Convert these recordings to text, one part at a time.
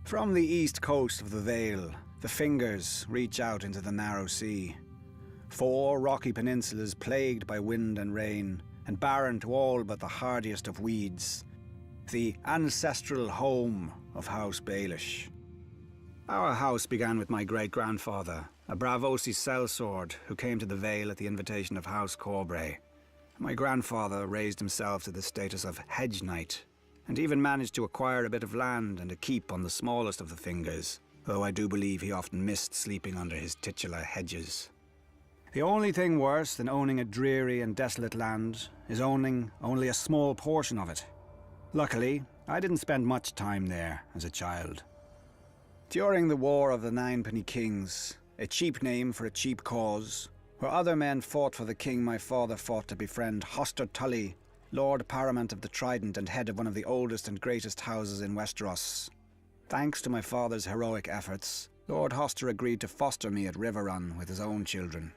From the east coast of the Vale, the Fingers reach out into the narrow sea. 4 rocky peninsulas plagued by wind and rain, and barren to all but the hardiest of weeds. The ancestral home of House Baelish. Our house began with my great-grandfather, a Bravosi sellsword who came to the Vale at the invitation of House Corbray. My grandfather raised himself to the status of hedge knight, and even managed to acquire a bit of land and a keep on the smallest of the Fingers, though I do believe he often missed sleeping under his titular hedges. The only thing worse than owning a dreary and desolate land is owning only a small portion of it. Luckily, I didn't spend much time there as a child. During the War of the Ninepenny Kings, a cheap name for a cheap cause, where other men fought for the king my father fought to befriend Hoster Tully, Lord Paramount of the Trident and head of one of the oldest and greatest houses in Westeros. Thanks to my father's heroic efforts, Lord Hoster agreed to foster me at Riverrun with his own children.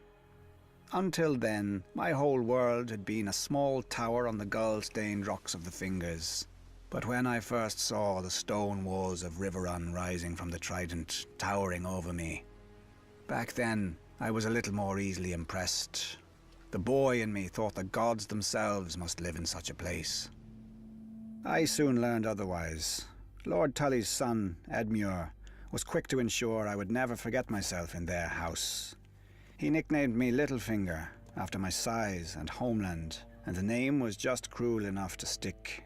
Until then, my whole world had been a small tower on the gull-stained rocks of the Fingers. But when I first saw the stone walls of Riverrun rising from the Trident, towering over me, back then I was a little more easily impressed. The boy in me thought the gods themselves must live in such a place. I soon learned otherwise. Lord Tully's son, Edmure, was quick to ensure I would never forget myself in their house. He nicknamed me Littlefinger, after my size and homeland, and the name was just cruel enough to stick.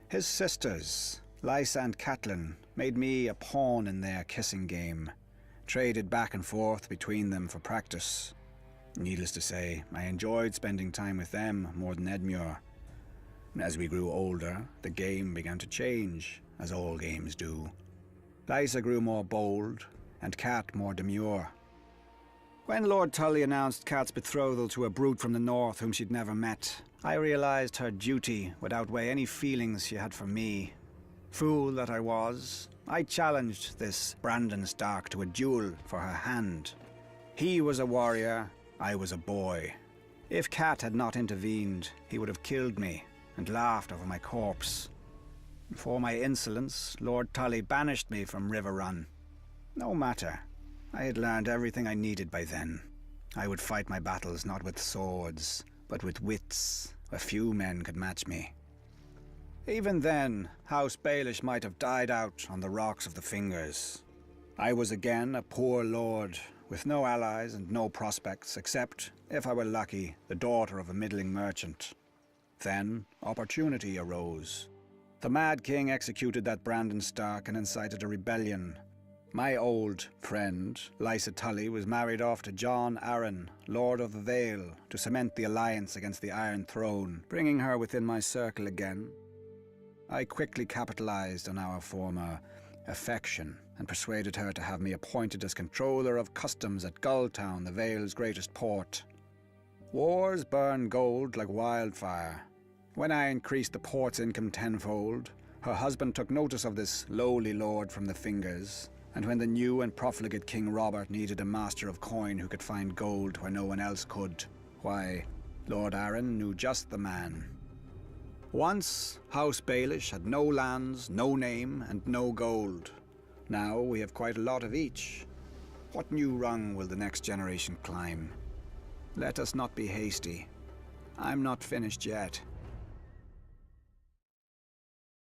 His sisters, Lysa and Catelyn, made me a pawn in their kissing game, traded back and forth between them for practice. Needless to say, I enjoyed spending time with them more than Edmure. As we grew older, the game began to change, as all games do. Lysa grew more bold, and Cat more demure. When Lord Tully announced Cat's betrothal to a brute from the north whom she'd never met, I realized her duty would outweigh any feelings she had for me. Fool that I was, I challenged this Brandon Stark to a duel for her hand. He was a warrior, I was a boy. If Cat had not intervened, he would have killed me and laughed over my corpse. For my insolence, Lord Tully banished me from Riverrun. No matter. I had learned everything I needed by then. I would fight my battles not with swords, but with wits. A few men could match me. Even then, House Baelish might have died out on the rocks of the Fingers. I was again a poor lord, with no allies and no prospects, except, if I were lucky, the daughter of a middling merchant. Then, opportunity arose. The Mad King executed that Brandon Stark and incited a rebellion. My old friend, Lysa Tully, was married off to Jon Arryn, Lord of the Vale, to cement the alliance against the Iron Throne, bringing her within my circle again. I quickly capitalized on our former affection and persuaded her to have me appointed as controller of customs at Gulltown, the Vale's greatest port. Wars burn gold like wildfire. When I increased the port's income tenfold, her husband took notice of this lowly lord from the Fingers, and when the new and profligate King Robert needed a master of coin who could find gold where no one else could, why, Lord Arryn knew just the man. Once, House Baelish had no lands, no name, and no gold. Now we have quite a lot of each. What new rung will the next generation climb? Let us not be hasty. I'm not finished yet.